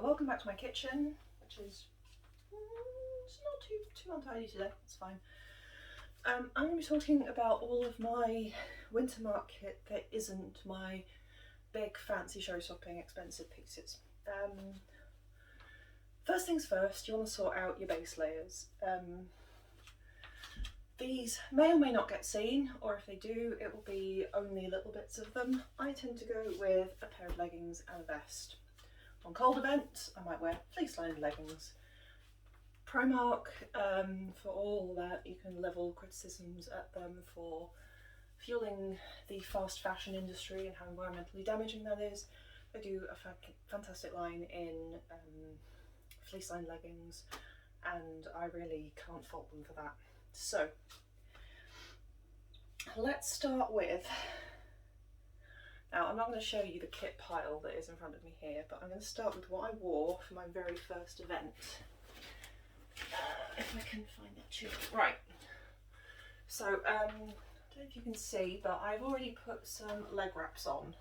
welcome back to my kitchen, which is it's not too untidy today. It's fine. I'm going to be talking about all of my Wintermark kit that isn't my big fancy show shopping expensive pieces. First things first, you want to sort out your base layers. These may or may not get seen, or if they do, it will be only little bits of them. I tend to go with a pair of leggings and a vest. On cold events, I might wear fleece-lined leggings. Primark, for all that, you can level criticisms at them for fueling the fast fashion industry and how environmentally damaging that is. They do a fantastic line in fleece-lined leggings, and I really can't fault them for that. So, let's start with, now I'm not going to show you the kit pile that is in front of me here, but I'm going to start with what I wore for my very first event. If I can find that tube. Right, so I don't know if you can see, but I've already put some leg wraps on.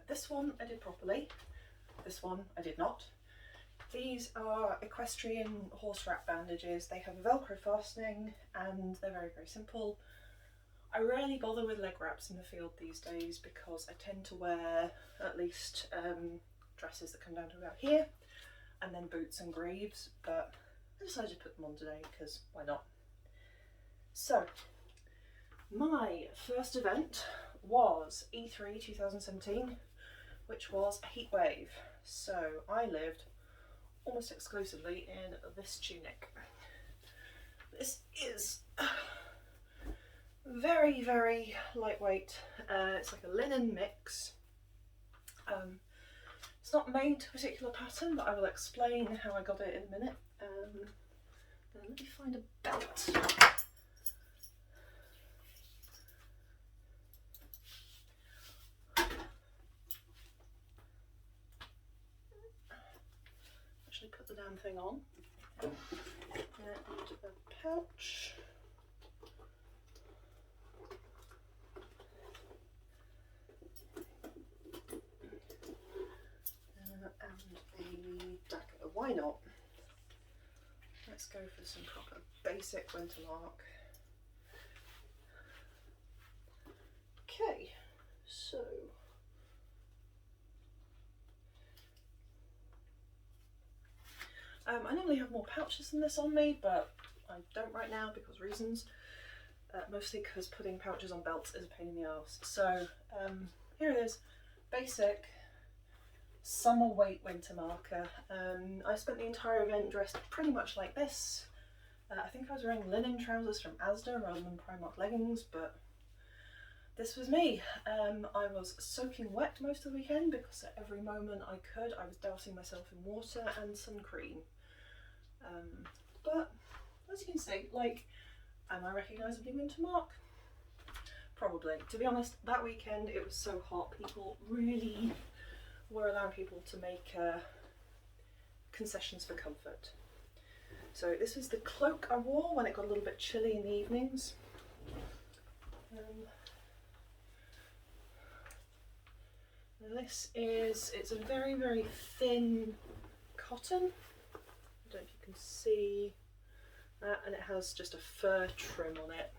This one I did properly, this one I did not. These are equestrian horse wrap bandages. They have a Velcro fastening and they're very, very simple. I rarely bother with leg wraps in the field these days because I tend to wear at least dresses that come down to about here, and then boots and greaves, but I decided to put them on today because why not? So, my first event was E3 2017, which was a heat wave. So I lived almost exclusively in this tunic. This is very, very lightweight. It's like a linen mix. It's not made to a particular pattern, but I will explain how I got it in a minute. Let me find a belt. Actually put the damn thing on. And a pouch. And a dagger. Why not? Let's go for some proper basic Wintermark. Okay, so I normally have more pouches than this on me, but I don't right now because reasons. Mostly because putting pouches on belts is a pain in the arse. So here it is, basic summer weight Wintermarker. I spent the entire event dressed pretty much like this. I think I was wearing linen trousers from Asda rather than Primark leggings, but this was me. I was soaking wet most of the weekend because at every moment I could I was dousing myself in water and sun cream. But as you can see, like, am I recognisably Wintermark? Probably. To be honest, that weekend it was so hot, people really were allowing people to make concessions for comfort. So this was the cloak I wore when it got a little bit chilly in the evenings. It's a very, very thin cotton. I don't know if you can see that, and it has just a fur trim on it.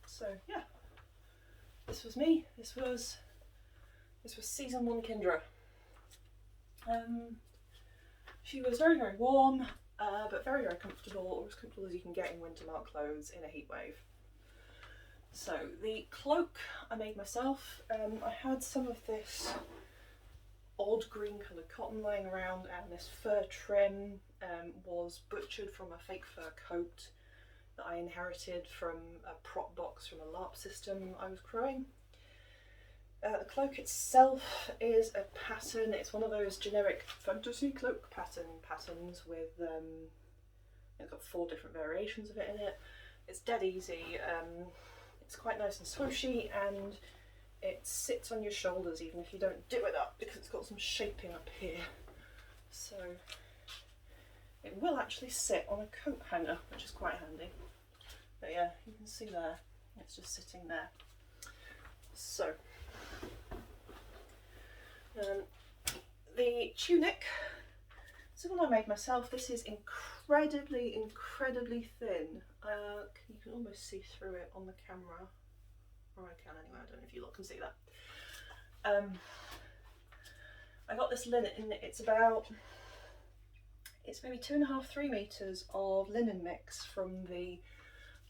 So yeah, this was me. This was season 1 Kendra. She was very, very warm, but very, very comfortable, as comfortable as you can get in Wintermark clothes in a heat wave. So the cloak I made myself. I had some of this odd green coloured cotton lying around, and this fur trim was butchered from a fake fur coat that I inherited from a prop box from a LARP system I was crewing. The cloak itself is a pattern. It's one of those generic fantasy cloak patterns with it's got 4 different variations of it in it. It's dead easy. It's quite nice and swooshy, and it sits on your shoulders even if you don't do it up because it's got some shaping up here. So it will actually sit on a coat hanger, which is quite handy. But yeah, you can see there, it's just sitting there. So the tunic This is one I made myself. This is incredibly, incredibly thin. You can almost see through it on the camera. Or I can anyway, I don't know if you lot can see that. I got this linen, it's maybe 2.5, 3 metres of linen mix from the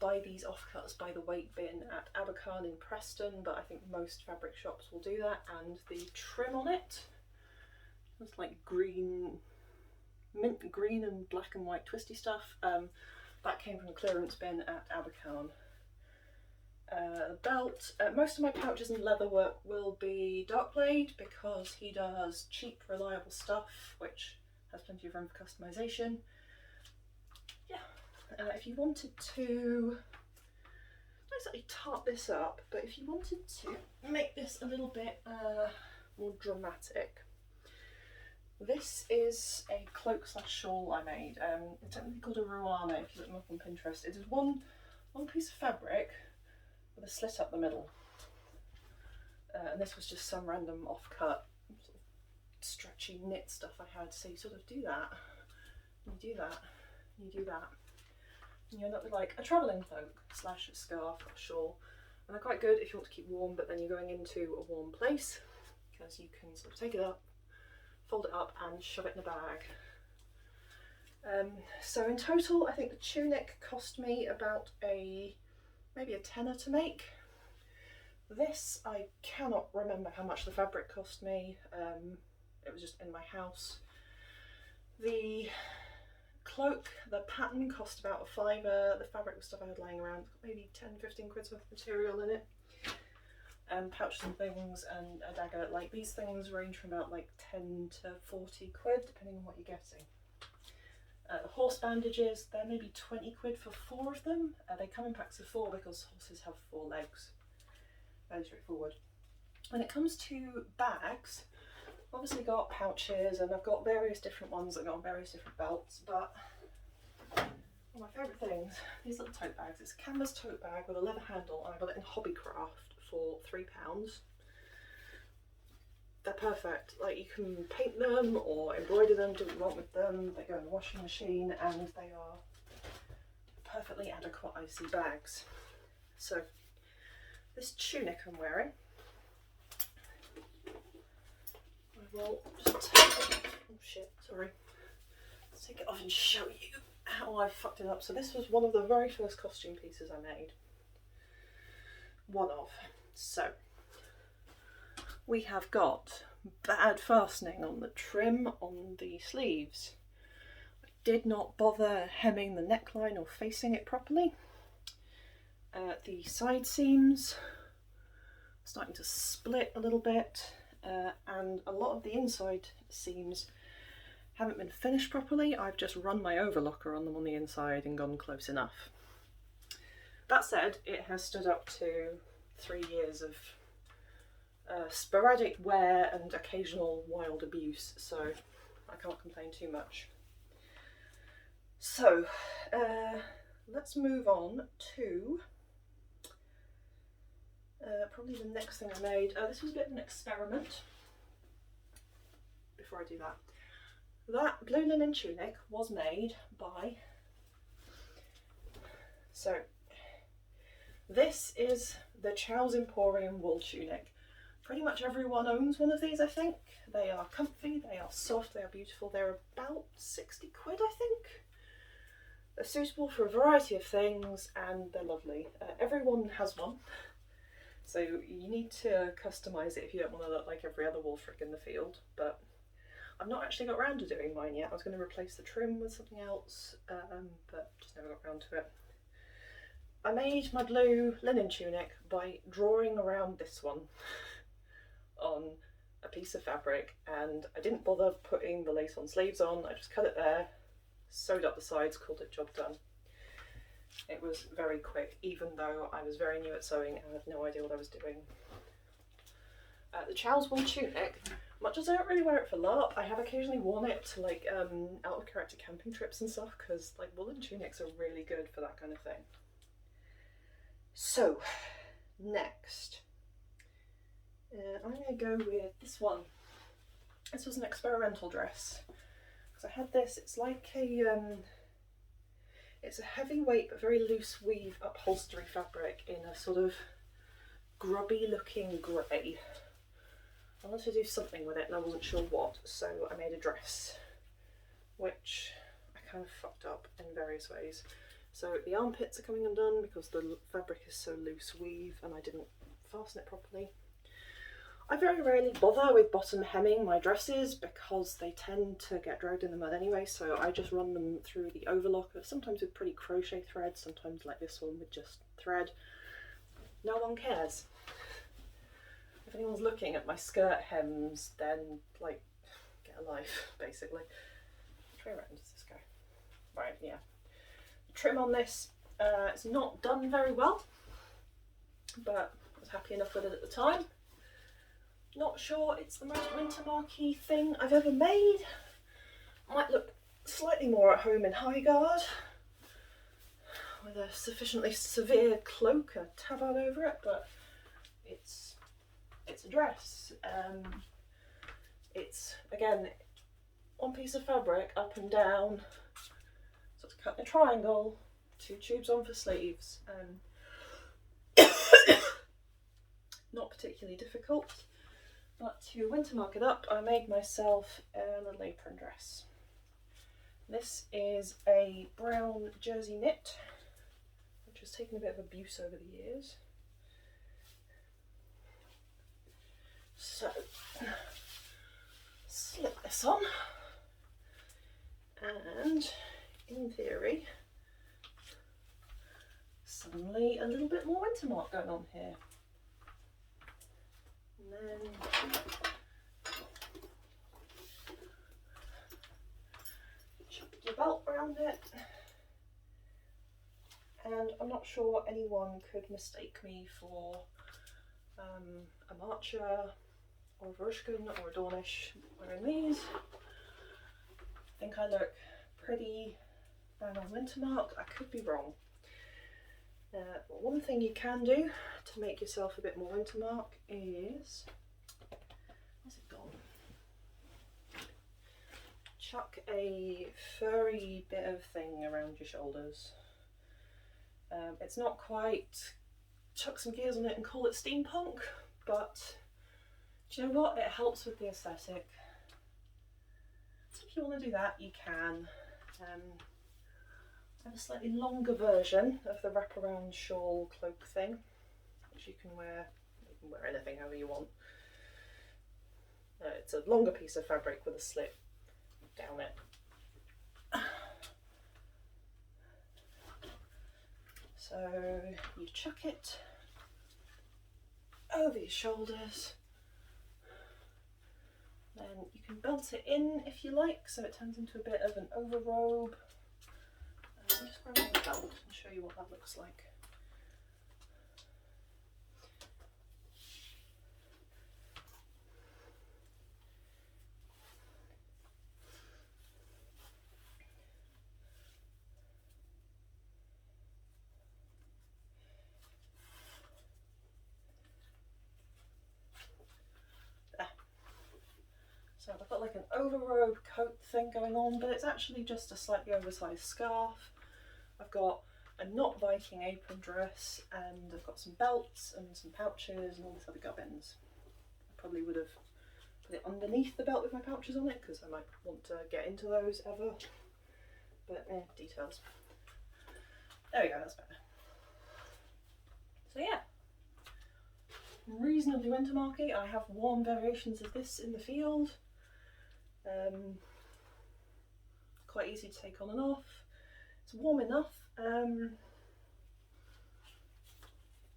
Buy These Offcuts by the Weight bin at Abercarn in Preston, but I think most fabric shops will do that. And the trim on it, it's like green, mint green and black and white twisty stuff. That came from the clearance bin at Abercarn. The belt, most of my pouches and leatherwork will be Dark Blade because he does cheap, reliable stuff, which has plenty of room for customization. Yeah, if you wanted to, not exactly tart this up, but if you wanted to make this a little bit more dramatic, this is a cloak / shawl I made. It's technically called a ruana if you look them up on Pinterest. It is one piece of fabric with a slit up the middle, and this was just some random off-cut sort of stretchy knit stuff I had. So you sort of do that, you do that, you do that, and you end up with like a travelling cloak / a scarf or a shawl. And they're quite good if you want to keep warm, but then you're going into a warm place, because you can sort of take it up, fold it up and shove it in a bag. So in total, I think the tunic cost me about maybe a tenner to make. This, I cannot remember how much the fabric cost me. It was just in my house. The cloak, the pattern cost about a £5. The fabric was stuff I had lying around, maybe 10-15 quid's worth of material in it. Pouches and things and a dagger. Like these things range from about like 10 to 40 quid depending on what you're getting. The horse bandages, they're maybe 20 quid for 4 of them. They come in packs of 4 because horses have 4 legs. Very straightforward. When it comes to bags, I've obviously got pouches and I've got various different ones that go on various different belts, but one of my favourite things, these little tote bags. It's a canvas tote bag with a leather handle, and I got it in Hobbycraft for £3. They're perfect. Like, you can paint them or embroider them, do what you want with them. They go in the washing machine and they are perfectly adequate icy bags. So this tunic I'm wearing, I will just take it off. Oh shit, sorry. Let's take it off and show you how I fucked it up. So this was one of the very first costume pieces I made. One of. So we have got bad fastening on the trim on the sleeves. I did not bother hemming the neckline or facing it properly. The side seams are starting to split a little bit, and a lot of the inside seams haven't been finished properly. I've just run my overlocker on them on the inside and gone close enough. That said, it has stood up to 3 years of sporadic wear and occasional wild abuse, so I can't complain too much. So let's move on to probably the next thing I made. This was a bit of an experiment. Before I do that, that blue linen tunic was made by, so this is the Chow's Emporium wool tunic. Pretty much everyone owns one of these, I think. They are comfy, they are soft, they are beautiful. They're about 60 quid, I think. They're suitable for a variety of things and they're lovely. Everyone has one, so you need to customise it if you don't want to look like every other wool frick in the field. But I've not actually got around to doing mine yet. I was going to replace the trim with something else, but just never got around to it. I made my blue linen tunic by drawing around this one on a piece of fabric, and I didn't bother putting the lace on sleeves on. I just cut it there, sewed up the sides, called it job done. It was very quick, even though I was very new at sewing and had no idea what I was doing. The Chow's wool tunic, much as I don't really wear it for LARP, I have occasionally worn it to like out of character camping trips and stuff, because like woolen tunics are really good for that kind of thing. So next, I'm going to go with this one. This was an experimental dress, because because I had this. It's like it's a heavyweight but very loose weave upholstery fabric in a sort of grubby looking grey. I wanted to do something with it and I wasn't sure what, so I made a dress, which I kind of fucked up in various ways. So the armpits are coming undone because the fabric is so loose weave and I didn't fasten it properly. I very rarely bother with bottom hemming my dresses because they tend to get dragged in the mud anyway, so I just run them through the overlocker, sometimes with pretty crochet thread, sometimes like this one with just thread. No one cares. If anyone's looking at my skirt hems, then like, get a life, basically. Which way around does this go? Right, yeah. The trim on this, it's not done very well, but I was happy enough with it at the time. Not sure it's the most Wintermark-y thing I've ever made. Might look slightly more at home in high guard with a sufficiently severe cloak, a tabard over it, but it's a dress. It's, again, one piece of fabric up and down, so to cut in a triangle, 2 tubes on for sleeves. Not particularly difficult. But to Wintermark it up, I made myself a little apron dress. This is a brown jersey knit, which has taken a bit of abuse over the years. So, slip this on, and in theory, suddenly a little bit more Wintermark going on here. And then chuck your belt around it, and I'm not sure anyone could mistake me for a Marcher or a Varushkin or a Dornish wearing these. I think I look pretty bang on Wintermark. I could be wrong. But one thing you can do to make yourself a bit more Wintermark is, where's it gone? Chuck a furry bit of thing around your shoulders. It's not quite chuck some gears on it and call it steampunk, but do you know what? It helps with the aesthetic. So if you want to do that, you can. I have a slightly longer version of the wraparound shawl cloak thing, which you can wear anything however you want. It's a longer piece of fabric with a slit down it. So you chuck it over your shoulders, then you can belt it in if you like, so it turns into a bit of an overrobe. I'll just grab my belt and show you what that looks like. There. So I've got like an overrobe coat thing going on, but it's actually just a slightly oversized scarf. I've got a not Viking apron dress, and I've got some belts and some pouches and all this other gubbins. I probably would have put it underneath the belt with my pouches on it because I might want to get into those ever, but details. There we go, that's better. So yeah, reasonably Wintermarky. I have worn variations of this in the field. Quite easy to take on and off. It's warm enough.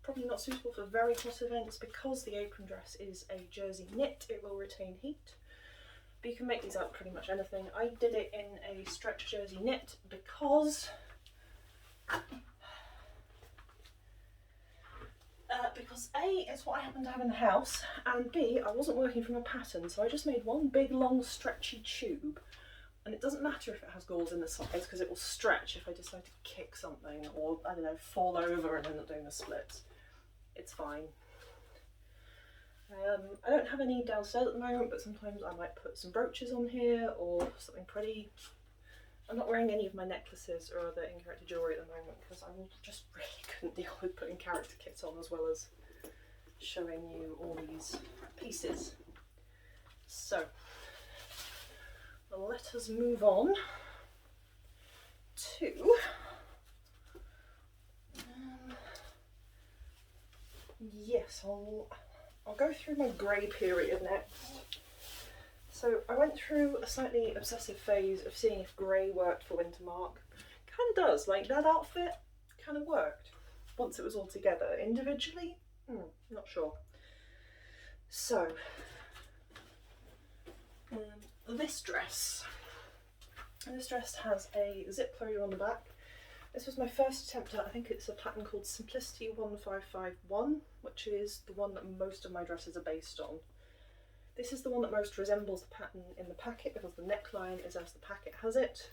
Probably not suitable for very hot events because the apron dress is a jersey knit. It will retain heat, but you can make these out pretty much anything. I did it in a stretch jersey knit because A, it's what I happen to have in the house, and B, I wasn't working from a pattern, so I just made one big long stretchy tube. And it doesn't matter if it has gauze in the sides because it will stretch if I decide to kick something or, I don't know, fall over and end up doing the splits. It's fine. I don't have any downstairs at the moment, but sometimes I might put some brooches on here or something pretty. I'm not wearing any of my necklaces or other in-character jewellery at the moment because I just really couldn't deal with putting character kits on as well as showing you all these pieces. So let us move on to yes, I'll go through my grey period next. So I went through a slightly obsessive phase of seeing if grey worked for Wintermark. Kind of does, like that outfit kind of worked once it was all together. Individually, not sure. So this dress has a zip closure on the back. This was my first attempt at, I think it's a pattern called Simplicity 1551, which is the one that most of my dresses are based on. This is the one that most resembles the pattern in the packet because the neckline is as the packet has it.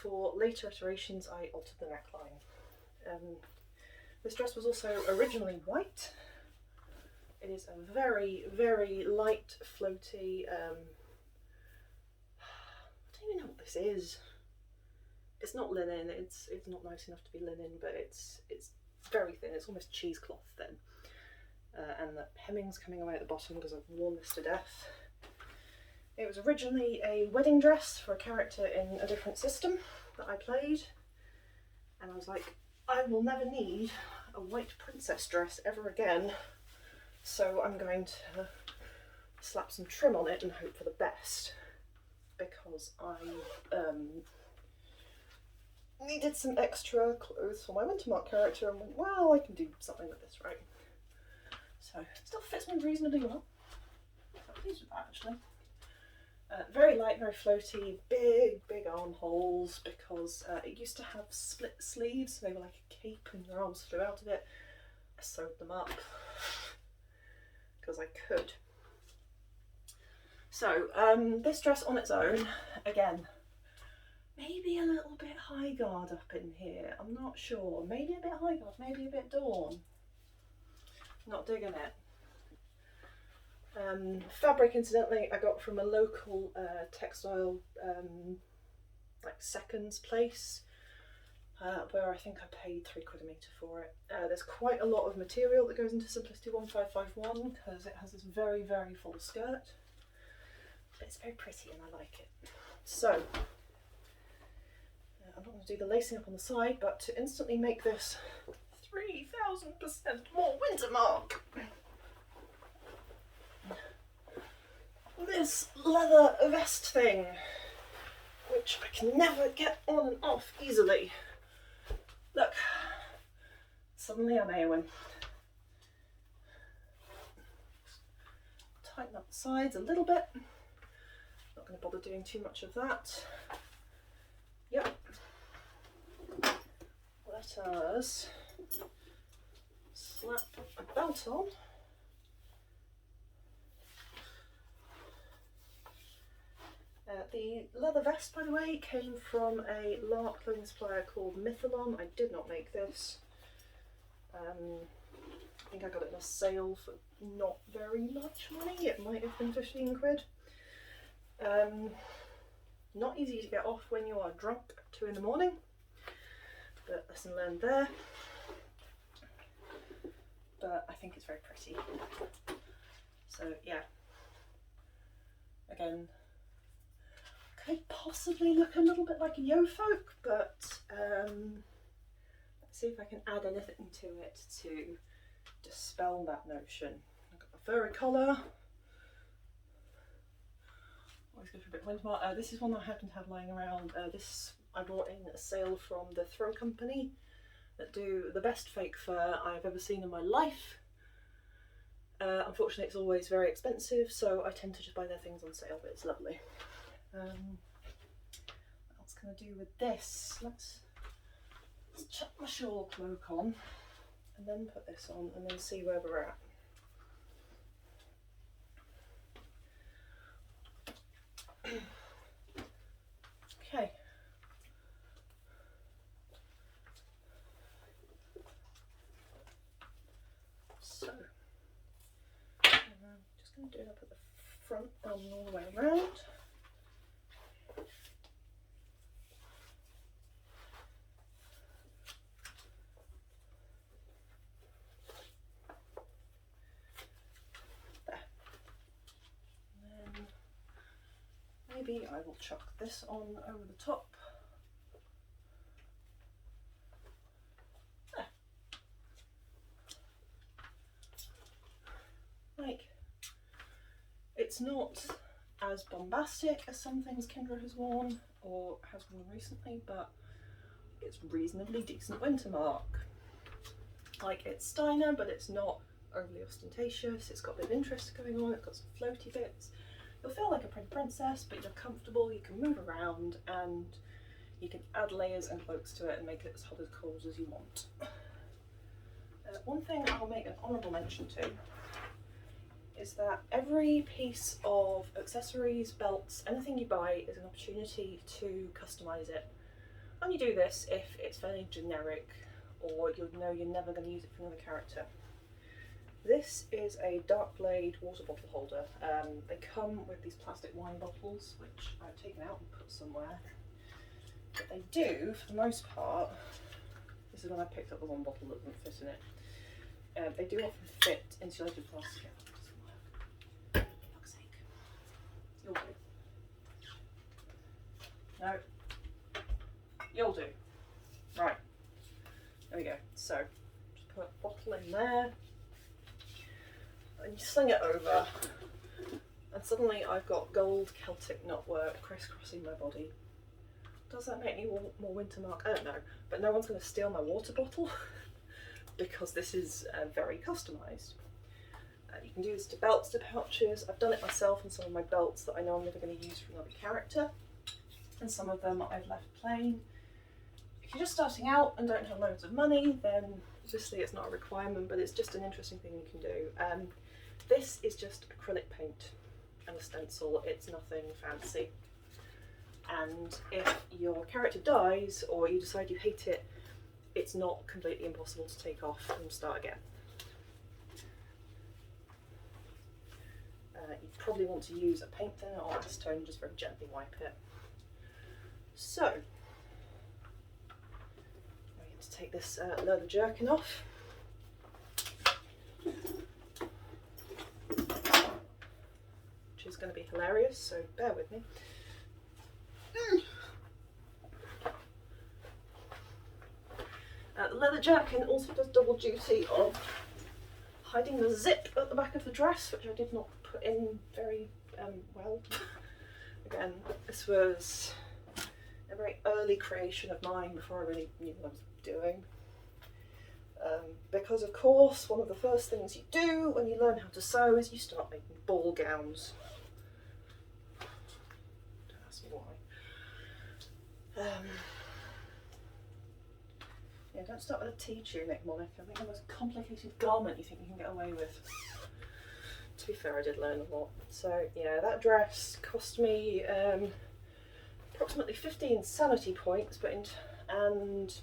For later iterations I altered the neckline. This dress was also originally white. It is a very, very light, floaty, I don't even know what this is. It's not linen, it's not nice enough to be linen, but it's very thin, it's almost cheesecloth thin. And the hemming's coming away at the bottom because I've worn this to death. It was originally a wedding dress for a character in a different system that I played, and I was like, I will never need a white princess dress ever again, so I'm going to slap some trim on it and hope for the best, because I needed some extra clothes for my Wintermark character and went, well, I can do something with this, right? So it still fits me reasonably well. I'm pleased with that actually. Very light, very floaty, big armholes because it used to have split sleeves, so they were like a cape and your arms flew out of it. I sewed them up because I could. So this dress on its own, again, maybe a little bit high guard up in here, I'm not sure. Maybe a bit high guard, maybe a bit dawn. Not digging it. Fabric, incidentally, I got from a local textile like seconds place where I think I paid £3 a metre for it. There's quite a lot of material that goes into Simplicity 1551 because it has this very, very full skirt. But it's very pretty and I like it. So I'm not going to do the lacing up on the side, but to instantly make this 3000% more Wintermark, this leather vest thing, which I can never get on and off easily. Look, suddenly I'm Eowyn. Tighten up the sides a little bit. Not going to bother doing too much of that. Yep. Let us slap a belt on. The leather vest, by the way, came from a LARP clothing supplier called Mythalon. I did not make this. I think I got it in a sale for not very much money. It might have been 15 quid. Not easy to get off when you are drunk at 2 in the morning, but lesson learned there. But I think it's very pretty. So yeah, again, could possibly look a little bit like a yo-folk, but let's see if I can add anything to it to dispel that notion. I've got a furry collar. Always good for a bit of Wintermark. This is one that I happen to have lying around. This I bought in a sale from the Throw Company that do the best fake fur I've ever seen in my life. Unfortunately, it's always very expensive, so I tend to just buy their things on sale, but it's lovely. What else can I do with this? Let's chuck my shawl cloak on and then put this on and then see where we're at. Okay. So, I'll do it up at the front and all the way around. There. And then maybe I will chuck this on over the top. There. Like, it's not as bombastic as some things Kendra has worn or has worn recently, but it's reasonably decent Wintermark. Like, it's Steiner, but it's not overly ostentatious. It's got a bit of interest going on. It's got some floaty bits. You'll feel like a pretty princess, but you're comfortable. You can move around and you can add layers and cloaks to it and make it as hot as cold as you want. One thing I'll make an honourable mention to is that every piece of accessories, belts, anything you buy is an opportunity to customise it. And you do this if it's fairly generic or you know you're never going to use it for another character. This is a Dark Blade water bottle holder. They come with these plastic wine bottles, which I've taken out and put somewhere. But they do, for the most part, this is when I picked up the one bottle that didn't fit in it. They do often fit insulated plastic. For fuck's sake. You'll do. No. You'll do. Right. There we go. So, just put a bottle in there. And you sling it over. And suddenly I've got gold Celtic knotwork crisscrossing my body. Does that make me more Wintermark? I don't know. But no one's going to steal my water bottle because this is very customised. You can do this to belts, to pouches. I've done it myself on some of my belts that I know I'm never going to use for another character. And some of them I've left plain. If you're just starting out and don't have loads of money, then obviously it's not a requirement, but it's just an interesting thing you can do. This is just acrylic paint and a stencil. It's nothing fancy. And if your character dies or you decide you hate it, it's not completely impossible to take off and start again. You probably want to use a paint thinner or acetone and just very gently wipe it. So, I get to take this leather jerkin off. Which is going to be hilarious, so bear with me. The leather jerkin also does double duty of hiding the zip at the back of the dress, which I did not put in very well. Again, this was a very early creation of mine before I really knew what I was doing. Because of course, one of the first things you do when you learn how to sew is you start making ball gowns. Don't ask me why. Yeah, don't start with a tea tunic, Monica. I think the most complicated garment you think you can get away with. To be fair, I did learn a lot. So yeah, that dress cost me approximately 15 sanity points, and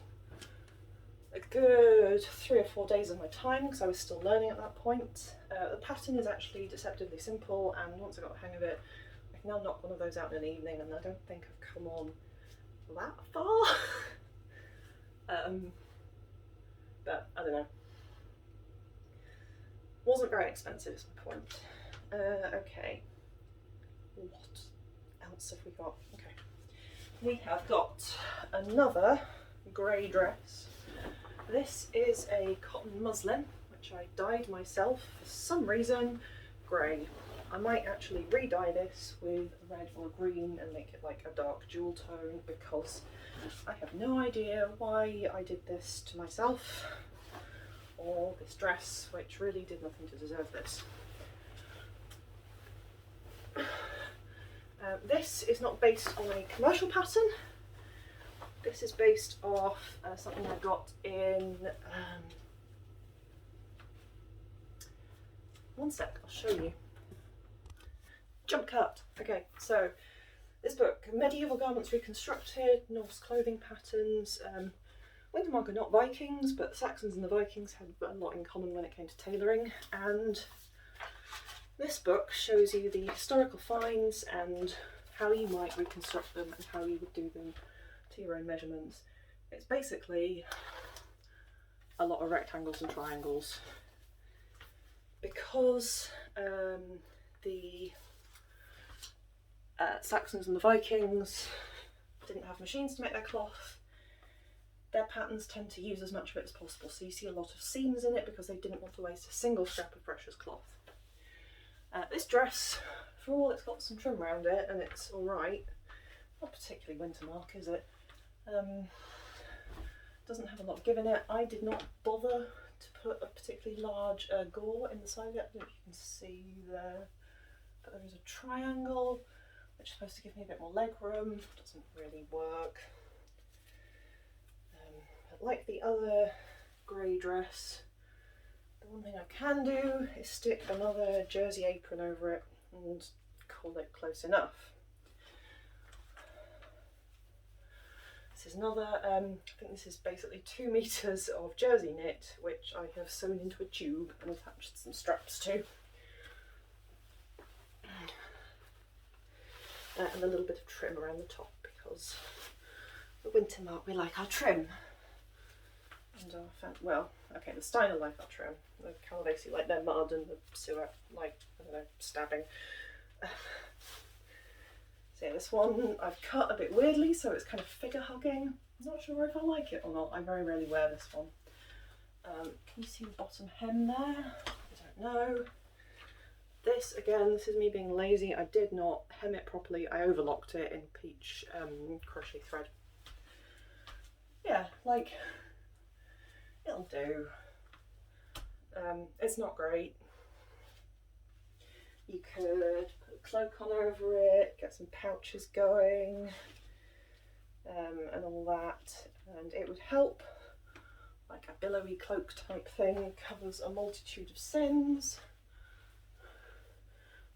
a good 3 or 4 days of my time because I was still learning at that point. The pattern is actually deceptively simple, and once I got the hang of it, I can now knock one of those out in an evening, and I don't think I've come on that far. But I don't know. Wasn't very expensive is my point. Okay. What else have we got? Okay. We have got another grey dress. This is a cotton muslin, which I dyed myself for some reason grey. I might actually re-dye this with red or green and make it like a dark jewel tone because I have no idea why I did this to myself or this dress, which really did nothing to deserve this. This is not based on a commercial pattern. This is based off something I got in, one sec, I'll show you. Jump cut. Okay, so this book, Medieval Garments Reconstructed, Norse Clothing Patterns. Wintermark are not Vikings, but the Saxons and the Vikings had a lot in common when it came to tailoring, and This book shows you the historical finds and how you might reconstruct them and how you would do them to your own measurements. It's basically a lot of rectangles and triangles. Because the Saxons and the Vikings didn't have machines to make their cloth, their patterns tend to use as much of it as possible. So you see a lot of seams in it because they didn't want to waste a single scrap of precious cloth. This dress, for all it's got some trim around it and it's alright, not particularly Wintermark, is it? Doesn't have a lot of give in it. I did not bother to put a particularly large gore in the side of it. I don't know if you can see there, but there is a triangle which is supposed to give me a bit more leg room. Doesn't really work. But like the other grey dress, the one thing I can do is stick another jersey apron over it and call it close enough. This is another, I think this is basically 2 meters of jersey knit, which I have sewn into a tube and attached some straps to. And a little bit of trim around the top because the Wintermark, we like our trim. And well, okay, the Steiner like our trim. The Calavesi like their mud and the Suet like, I don't know, stabbing. So yeah, this one I've cut a bit weirdly, so it's kind of figure hugging. I'm not sure if I like it or not. I very rarely wear this one. Can you see the bottom hem there? I don't know. This, again, this is me being lazy. I did not hem it properly. I overlocked it in peach crochet thread. Yeah, like, it'll do. It's not great. You could put a cloak on over it, get some pouches going, and all that, and it would help. Like a billowy cloak type thing, covers a multitude of sins.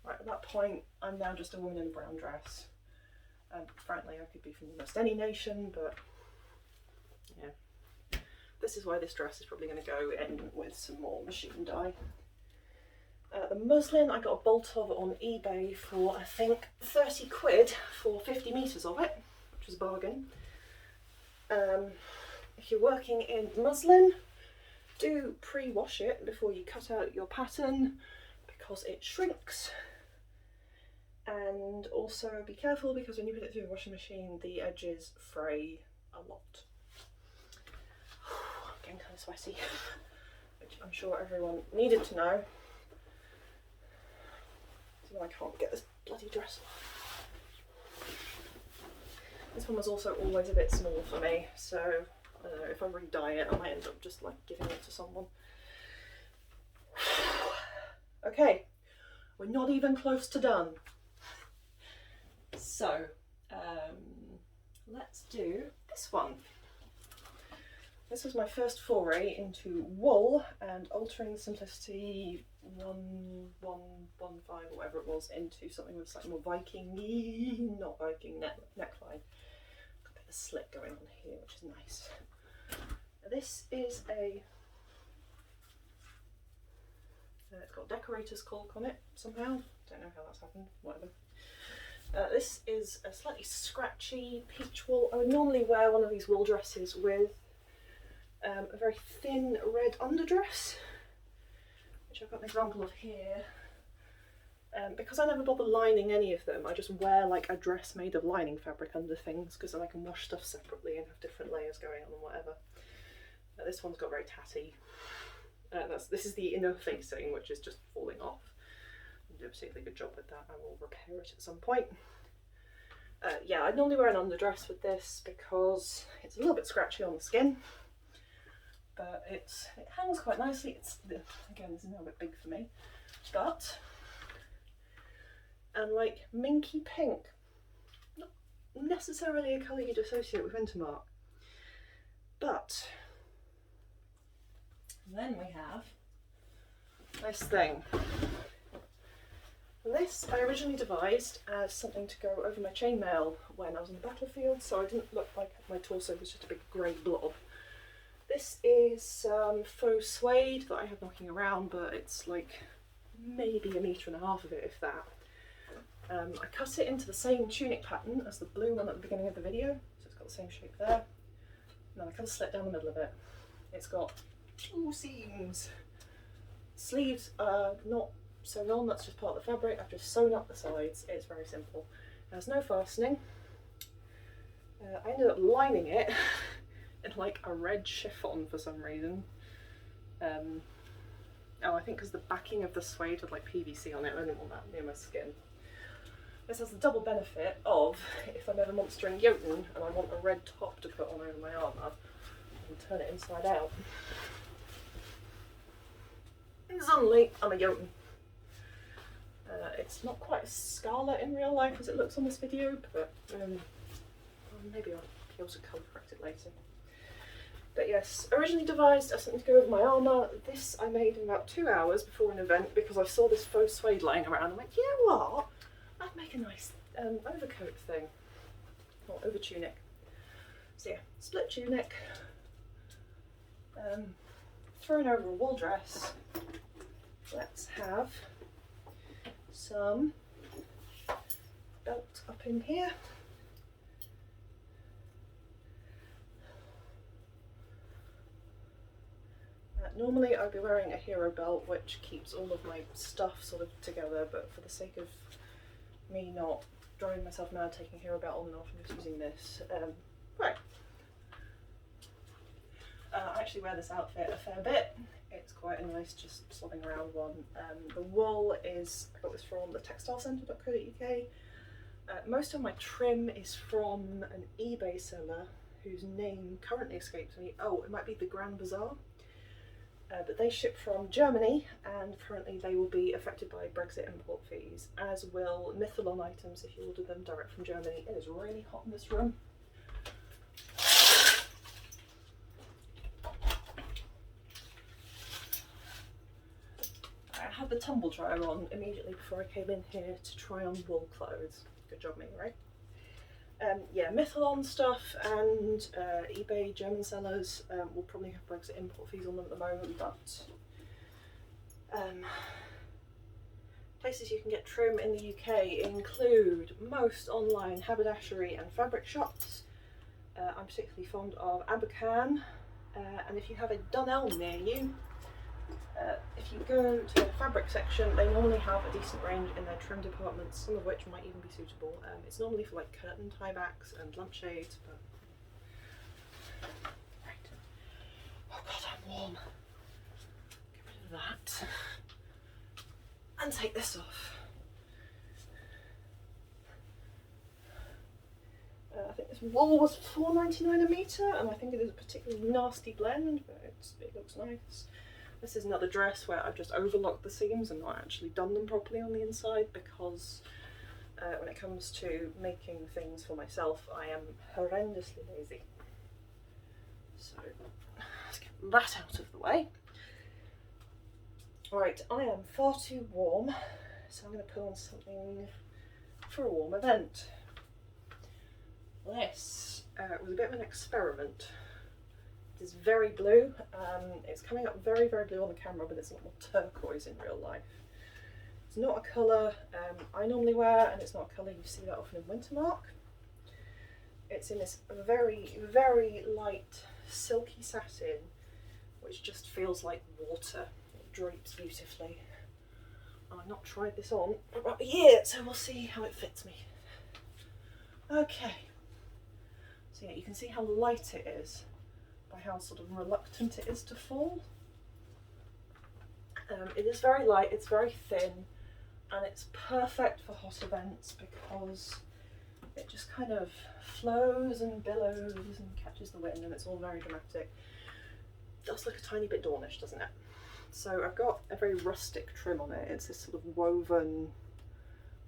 Right, at that point, I'm now just a woman in a brown dress. Frankly, I could be from almost any nation, but yeah. This is why this dress is probably going to go in with some more machine dye. The muslin I got a bolt of on eBay for I think 30 quid for 50 metres of it, which was a bargain. If you're working in muslin, do pre-wash it before you cut out your pattern because it shrinks. And also be careful because when you put it through the washing machine the edges fray a lot. I'm getting kind of sweaty, which I'm sure everyone needed to know. So I can't get this bloody dress off. This one was also always a bit small for me, so I don't know, if I re-dye it I might end up just like giving it to someone. Okay, we're not even close to done. So, let's do this one. This was my first foray into wool and altering the simplicity 1115 or whatever it was into something with slightly more Viking-y, not Viking neckline. Got a bit of a slit going on here, which is nice. This is a, it's got decorator's cork on it somehow. Don't know how that's happened, whatever. This is a slightly scratchy peach wool. I would normally wear one of these wool dresses with a very thin red underdress, which I've got an example of here. Because I never bother lining any of them, I just wear like a dress made of lining fabric under things because then I can wash stuff separately and have different layers going on and whatever. This one's got very tatty. This is the inner facing, which is just falling off. Do a particularly good job with that. I will repair it at some point. Yeah, I'd normally wear an underdress with this because it's a little bit scratchy on the skin, but it hangs quite nicely. It's, again, this is now a bit big for me, but, and like minky pink, not necessarily a colour you'd associate with Wintermark, but then we have this thing. And this I originally devised as something to go over my chainmail when I was on the battlefield, so I didn't look like my torso was just a big grey blob. This is faux suede that I have knocking around, but it's like maybe 1.5 meters of it, if that. I cut it into the same tunic pattern as the blue one at the beginning of the video, so it's got the same shape there. And then I cut a slit down the middle of it. It's got 2 seams. Sleeves are not sewn on, that's just part of the fabric. I've just sewn up the sides. It's very simple. There's no fastening. I ended up lining it in like a red chiffon for some reason. Oh, I think because the backing of the suede had like PVC on it, I didn't want that near my skin. This has the double benefit of, if I'm ever monstering Jotun and I want a red top to put on over my armour, I can turn it inside out. And suddenly, I'm a Jotun. It's not quite as scarlet in real life as it looks on this video, but maybe I'll be able to colour correct it later. But yes, originally devised as something to go over my armour. This I made in about 2 hours before an event because I saw this faux suede lying around. I went, you know what? I'd make a nice overcoat thing, or over tunic. So yeah, split tunic, thrown over a wool dress. Let's have some belt up in here. Normally I'd be wearing a hero belt which keeps all of my stuff sort of together, but for the sake of me not driving myself mad taking a hero belt on and off, I'm just using this. Right. I actually wear this outfit a fair bit. It's quite a nice just slobbing around one. The wool is, I got this from the textilecentre.co.uk. Most of my trim is from an eBay seller whose name currently escapes me. Oh, it might be the Grand Bazaar. But they ship from Germany, and currently they will be affected by Brexit import fees, as will Mythalon items if you order them direct from Germany. It is really hot in this room. I had the tumble dryer on immediately before I came in here to try on wool clothes. Good job me, right? Yeah, Mythalon stuff and eBay German sellers will probably have Brexit import fees on them at the moment, but places you can get trim in the UK include most online haberdashery and fabric shops. I'm particularly fond of Abercan, and if you have a Dunelm near you, if you go to the fabric section, they normally have a decent range in their trim departments, some of which might even be suitable. It's normally for like curtain tiebacks and lampshades, but... Right. Oh god, I'm warm. Get rid of that. And take this off. I think this wool was £4.99 a metre, and I think it is a particularly nasty blend, but it looks nice. This is another dress where I've just overlocked the seams and not actually done them properly on the inside because when it comes to making things for myself, I am horrendously lazy. So let's get that out of the way. Right, I am far too warm, so I'm going to put on something for a warm event. This was a bit of an experiment. It is very blue. It's coming up very, very blue on the camera, but it's a lot more turquoise in real life. It's not a colour I normally wear, and it's not a colour you see that often in Wintermark. It's in this very, very light silky satin, which just feels like water. It drapes beautifully. I've not tried this on for about a year, so we'll see how it fits me. Okay. So yeah, you can see how light it is by how sort of reluctant it is to fall. It is very light, it's very thin, and it's perfect for hot events because it just kind of flows and billows and catches the wind, and it's all very dramatic. It does look a tiny bit Dornish, doesn't it? So I've got a very rustic trim on it. It's this sort of woven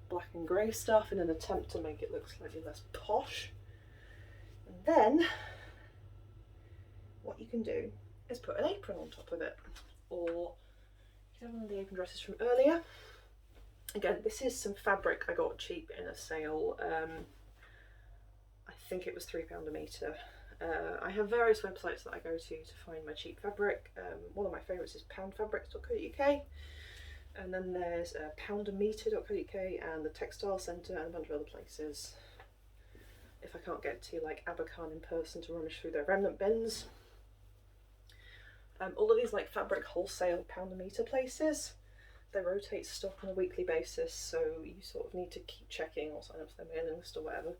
black and grey stuff in an attempt to make it look slightly less posh. And then what you can do is put an apron on top of it, or you can have one of the apron dresses from earlier. Again, this is some fabric I got cheap in a sale. I think it was £3 a metre. I have various websites that I go to find my cheap fabric. One of my favourites is poundfabrics.co.uk. And then there's poundameter.co.uk and the Textile Centre and a bunch of other places. If I can't get to like Abercarn in person to rummage through their remnant bins. All of these like fabric wholesale poundameter places, they rotate stock on a weekly basis, so you sort of need to keep checking or sign up to their mailing list or whatever.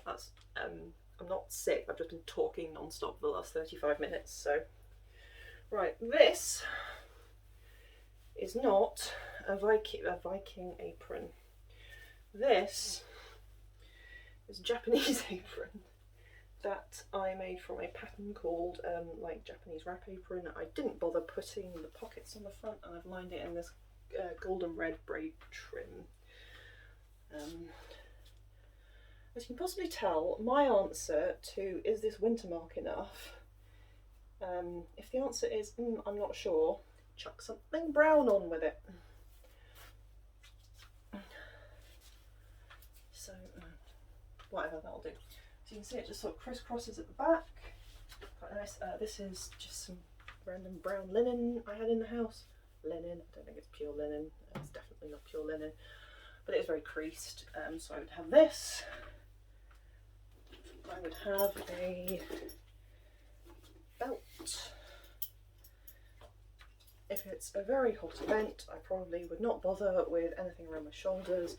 That's I'm not sick, I've just been talking non-stop for the last 35 minutes, so. Right, this is not a Viking apron. This is a Japanese apron that I made from a pattern called like Japanese wrap apron. I didn't bother putting the pockets on the front, and I've lined it in this golden red braid trim. As you can possibly tell, my answer to is this Wintermark enough? If the answer is I'm not sure, chuck something brown on with it. So whatever, that'll do. So you can see it just sort of crisscrosses at the back. Quite nice. This is just some random brown linen I had in the house. Linen, I don't think it's pure linen. It's definitely not pure linen, but it is very creased. So I would have this. I would have a belt. If it's a very hot event, I probably would not bother with anything around my shoulders,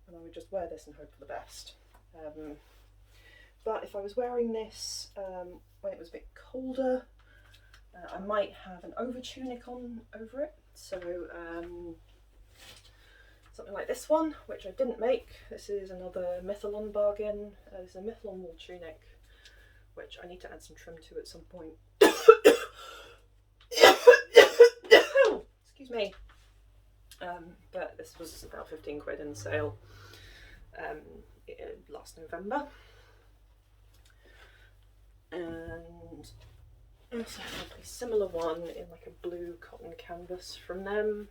and I would just wear this and hope for the best. But if I was wearing this when it was a bit colder, I might have an over tunic on over it. So something like this one, which I didn't make. This is another Mythalon bargain. This is a Mythalon wool tunic, which I need to add some trim to at some point. Excuse me. But this was about 15 quid in the sale last November. And I also have a similar one in like a blue cotton canvas from them.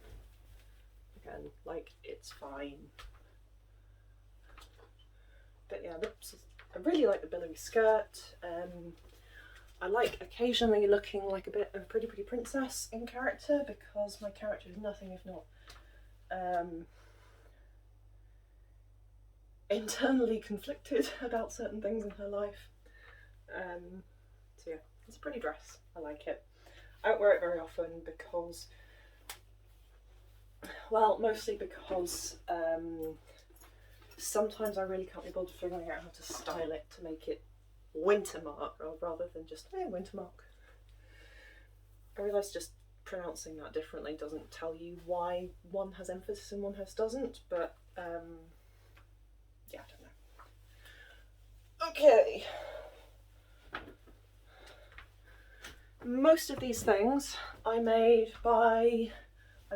Again, like, it's fine. But yeah, I really like the billowy skirt. I like occasionally looking like a bit of a pretty princess in character, because my character is nothing if not internally conflicted about certain things in her life. So yeah, it's a pretty dress. I like it. I don't wear it very often because, well, mostly because sometimes I really can't be bothered figuring out how to style it to make it Wintermark rather than just Wintermark. I realise just pronouncing that differently doesn't tell you why one has emphasis and one doesn't, but yeah, I don't know. Okay. Most of these things I made by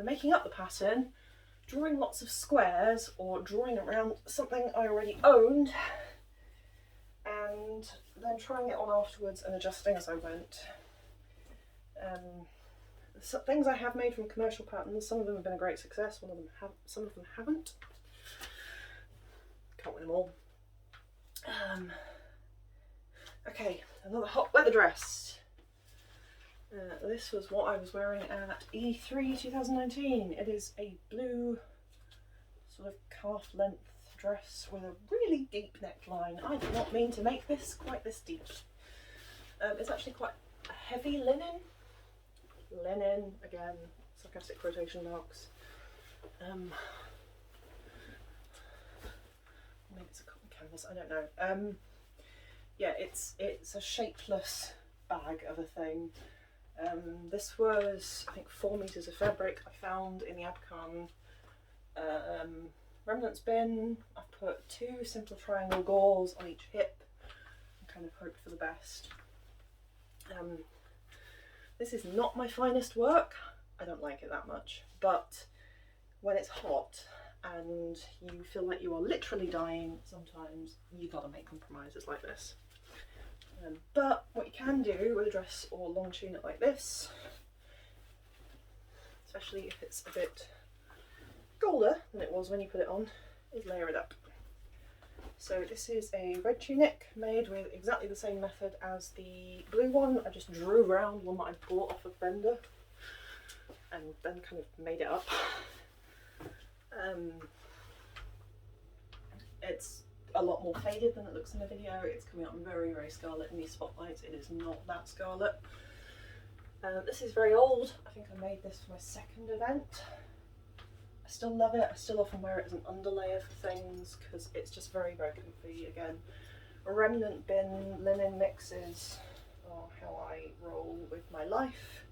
making up the pattern, drawing lots of squares, or drawing around something I already owned, and then trying it on afterwards and adjusting as I went. Some things I have made from commercial patterns, some of them have been a great success, some of them haven't. Can't win them all. Okay, another hot weather dress. This was what I was wearing at E3 2019. It is a blue sort of calf length dress with a really deep neckline. I did not mean to make this quite this deep. It's actually quite a heavy linen. Linen, again, sarcastic quotation marks. Maybe it's a cotton canvas, I don't know. Yeah, it's a shapeless bag of a thing. This was, I think, 4 meters of fabric I found in the Abercarn remnants bin. I put 2 simple triangle gauze on each hip and kind of hoped for the best. This is not my finest work. I don't like it that much, but when it's hot and you feel like you are literally dying, sometimes you gotta make compromises like this. But what you can do with a dress or long tunic like this, especially if it's a bit colder than it was when you put it on, is layer it up. So this is a red tunic made with exactly the same method as the blue one. I just drew around one that I bought off a vendor. and then kind of made it up. It's a lot more faded than it looks in the video. It's coming up very, very scarlet in these spotlights. It is not that scarlet. This is very old. I think I made this for my second event. I still love it. I still often wear it as an underlayer for things because it's just very, very comfy. Again, remnant bin linen mixes are how I roll with my life.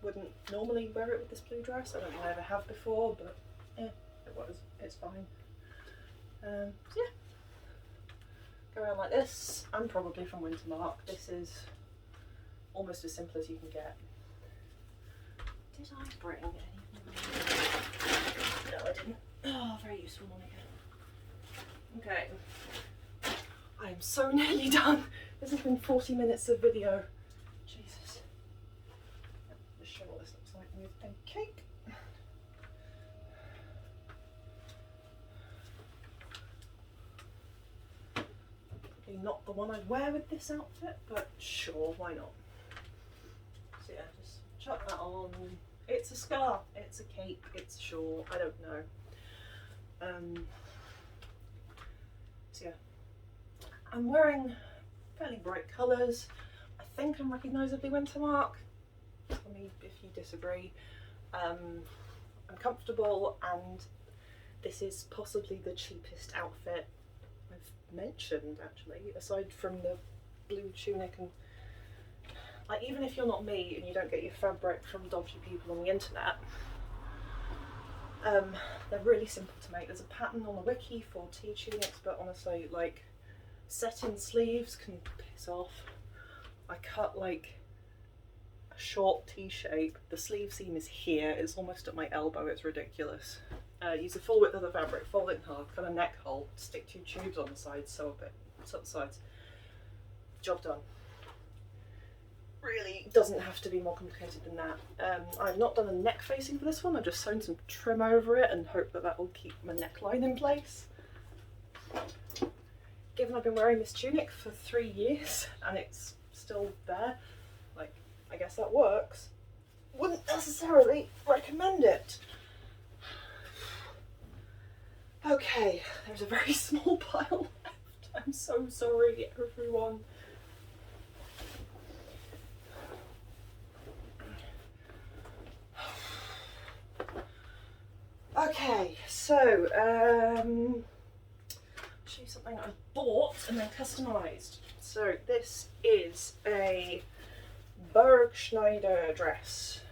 Wouldn't normally wear it with this blue dress. I don't think I ever have before, but it's fine. So yeah, go around like this. I'm probably from Wintermark. This is almost as simple as you can get. Did I bring anything? No, I didn't. Oh, very useful one again. Okay, I am so nearly done. This has been 40 minutes of video. Jesus. Let's show what this looks like with a cake. Not the one I'd wear with this outfit, but sure, why not? So yeah, just chuck that on. It's a scarf, it's a cape, it's a shawl, I don't know. So yeah, I'm wearing fairly bright colours. I think I'm recognisably Wintermark. Tell me if you disagree. I'm comfortable, and this is possibly the cheapest outfit mentioned, actually, aside from the blue tunic. And like, even if you're not me and you don't get your fabric from dodgy people on the internet, they're really simple to make. There's a pattern on the wiki for tea tunics, but honestly, like, set-in sleeves can piss off. I cut like a short T-shape. The sleeve seam is here, it's almost at my elbow, it's ridiculous. Use the full width of the fabric, fold it in half, cut a neck hole, stick 2 tubes on the sides, sew the sides. Job done. Really doesn't have to be more complicated than that. I've not done a neck facing for this one. I've just sewn some trim over it and hope that that will keep my neckline in place. Given I've been wearing this tunic for 3 years and it's still there, like, I guess that works. Wouldn't necessarily recommend it. Okay, there's a very small pile left. I'm so sorry, everyone. Okay, so show you something I bought and then customised. So this is a Bergschneider dress.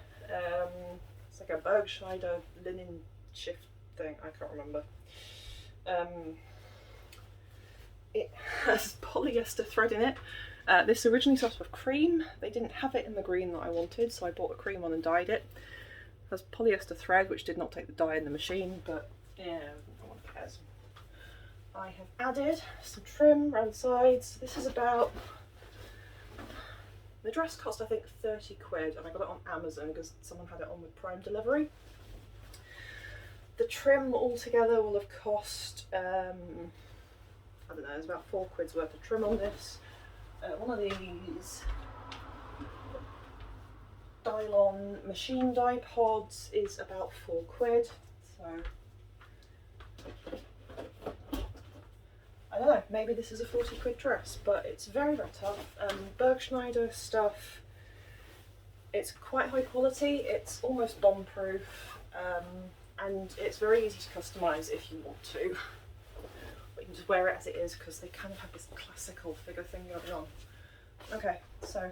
It's like a Bergschneider linen shift thing. I can't remember. It has polyester thread in it. This originally started with cream. They didn't have it in the green that I wanted, so I bought the cream one and dyed it. It has polyester thread, which did not take the dye in the machine, but yeah, no one cares. I have added some trim around the sides. This is about, the dress cost I think 30 quid, and I got it on Amazon because someone had it on with Prime delivery. The trim altogether will have cost, I don't know, there's about 4 quid's worth of trim on this. One of these Dylon machine dye pods is about 4 quid, so I don't know, maybe this is a 40 quid dress, but it's very, very tough. Bergschneider stuff, it's quite high quality, it's almost bomb proof. And it's very easy to customise if you want to. But you can just wear it as it is because they kind of have this classical figure thing going on. Okay, so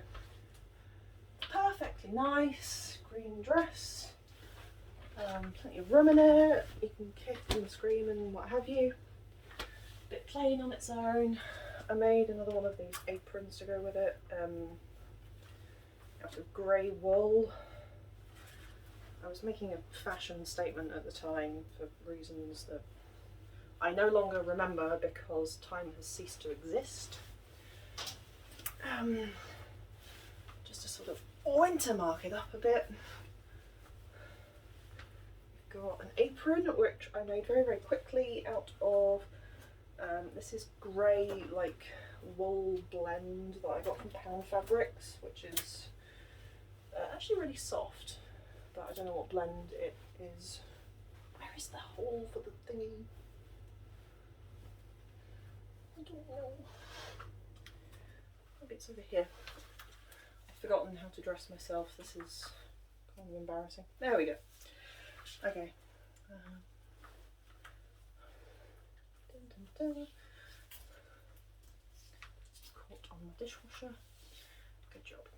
perfectly nice green dress. Plenty of room in it. You can kick and scream and what have you. A bit plain on its own. I made another one of these aprons to go with it. Out of grey wool. I was making a fashion statement at the time for reasons that I no longer remember because time has ceased to exist. Just to sort of Wintermark it up a bit. We've got an apron which I made very, very quickly out of, this is grey, like wool blend that I got from Pound Fabrics, which is actually really soft, but I don't know what blend it is. Where is the hole for the thingy? I don't know. Maybe it's over here. I've forgotten how to dress myself. This is kind of embarrassing. There we go. Okay. Dun, dun, dun. Caught on the dishwasher. Good job.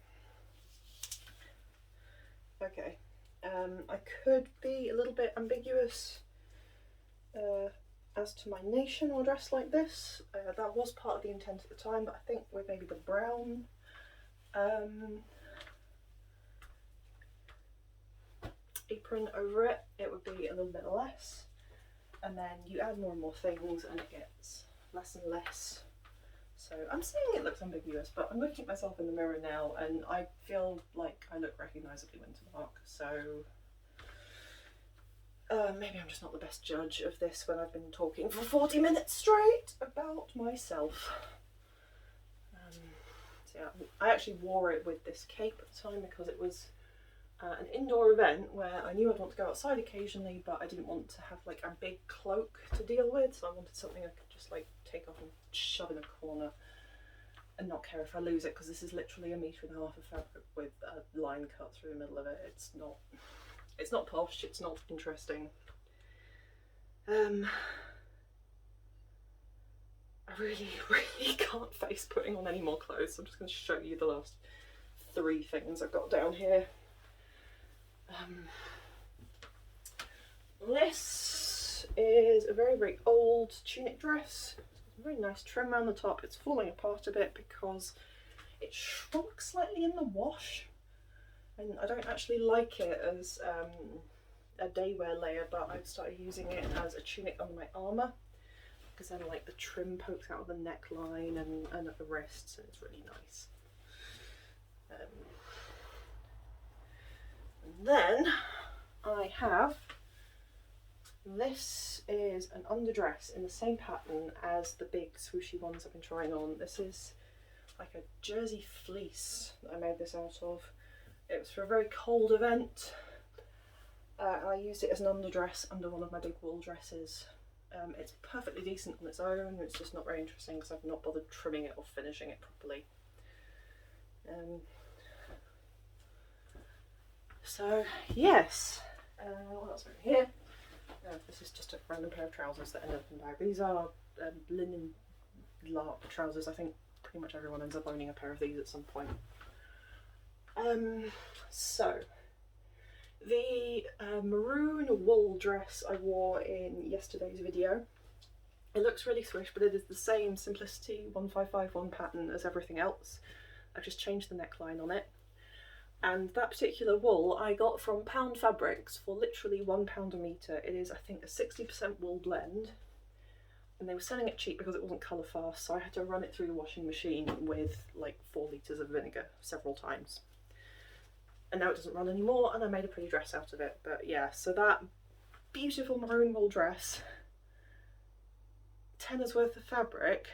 Okay. I could be a little bit ambiguous as to my nation or dress like this. That was part of the intent at the time, but I think with maybe the brown apron over it, it would be a little bit less, and then you add more and more things and it gets less and less. So I'm saying it looks ambiguous, but I'm looking at myself in the mirror now and I feel like I look recognisably Wintermark, so maybe I'm just not the best judge of this when I've been talking for 40 minutes straight about myself. So yeah, I actually wore it with this cape at the time because it was an indoor event where I knew I'd want to go outside occasionally, but I didn't want to have like a big cloak to deal with, so I wanted something I could just like take off and shove in a corner and not care if I lose it, because this is literally 1.5 meters of fabric with a line cut through the middle of it. It's not posh, it's not interesting. I really can't face putting on any more clothes, so I'm just going to show you the last 3 things I've got down here. This is a very old tunic dress. It's a very nice trim around the top. It's falling apart a bit because it shrunk slightly in the wash, and I don't actually like it as a daywear layer, but I've started using it as a tunic under my armour, because then like the trim pokes out of the neckline and at the wrists, and it's really nice. And then I have, this is an underdress in the same pattern as the big swooshy ones I've been trying on. This is like a jersey fleece that I made this out of. It was for a very cold event. I used it as an underdress under one of my big wool dresses. It's perfectly decent on its own, it's just not very interesting because I've not bothered trimming it or finishing it properly. So yes, what else over here? This is just a random pair of trousers that ended up in the bag. These are linen lark trousers. I think pretty much everyone ends up owning a pair of these at some point. So the maroon wool dress I wore in yesterday's video, it looks really swish, but it is the same Simplicity 1551 pattern as everything else. I've just changed the neckline on it. And that particular wool I got from Pound Fabrics for literally £1 a metre. It is, I think, a 60% wool blend. And they were selling it cheap because it wasn't colour fast, so I had to run it through the washing machine with like 4 litres of vinegar several times. And now it doesn't run anymore, and I made a pretty dress out of it. But yeah, so that beautiful maroon wool dress, tenner's worth of fabric,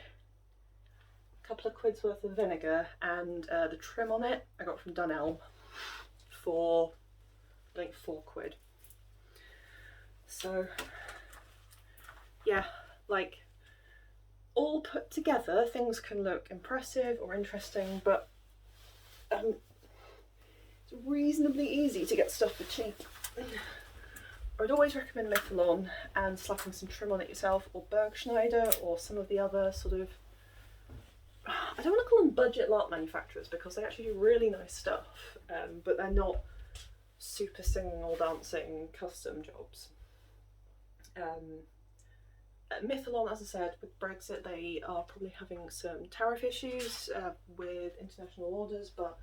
a couple of quid's worth of vinegar, and the trim on it I got from Dunelm for I think 4 quid. So yeah, like all put together things can look impressive or interesting, but it's reasonably easy to get stuff for cheap. I'd always recommend Mithalon and slapping some trim on it yourself, or Bergschneider, or some of the other sort of, I don't want to call them budget lark manufacturers because they actually do really nice stuff, but they're not super singing or dancing custom jobs. Mithalon, as I said, with Brexit they are probably having some tariff issues with international orders, but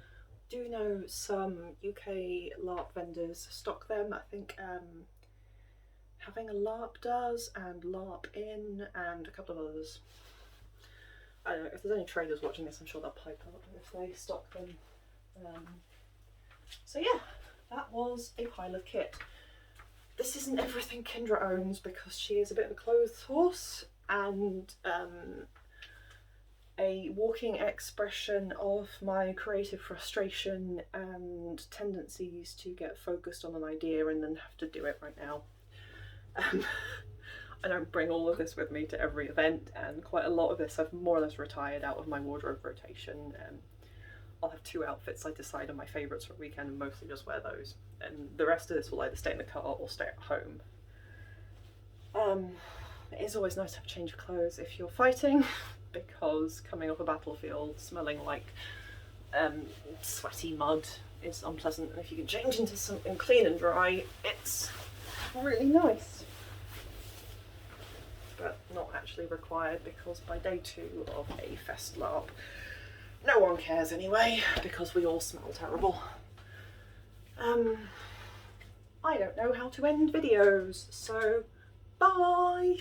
do know some UK LARP vendors stock them. I think Having a LARP does, and LARP In, and a couple of others. I don't know, if there's any traders watching this, I'm sure they'll pipe up if they stock them. So yeah, that was a pile of kit. This isn't everything Kendra owns because she is a bit of a clothes horse, and a walking expression of my creative frustration and tendencies to get focused on an idea and then have to do it right now. I don't bring all of this with me to every event, and quite a lot of this I've more or less retired out of my wardrobe rotation. I'll have 2 outfits I decide are my favourites for a weekend and mostly just wear those, and the rest of this will either stay in the car or stay at home. It is always nice to have a change of clothes if you're fighting, because coming off a battlefield smelling like sweaty mud is unpleasant, and if you can change into something clean and dry, it's really nice. But not actually required, because by day 2 of a fest LARP, no one cares anyway, because we all smell terrible. I don't know how to end videos, so bye!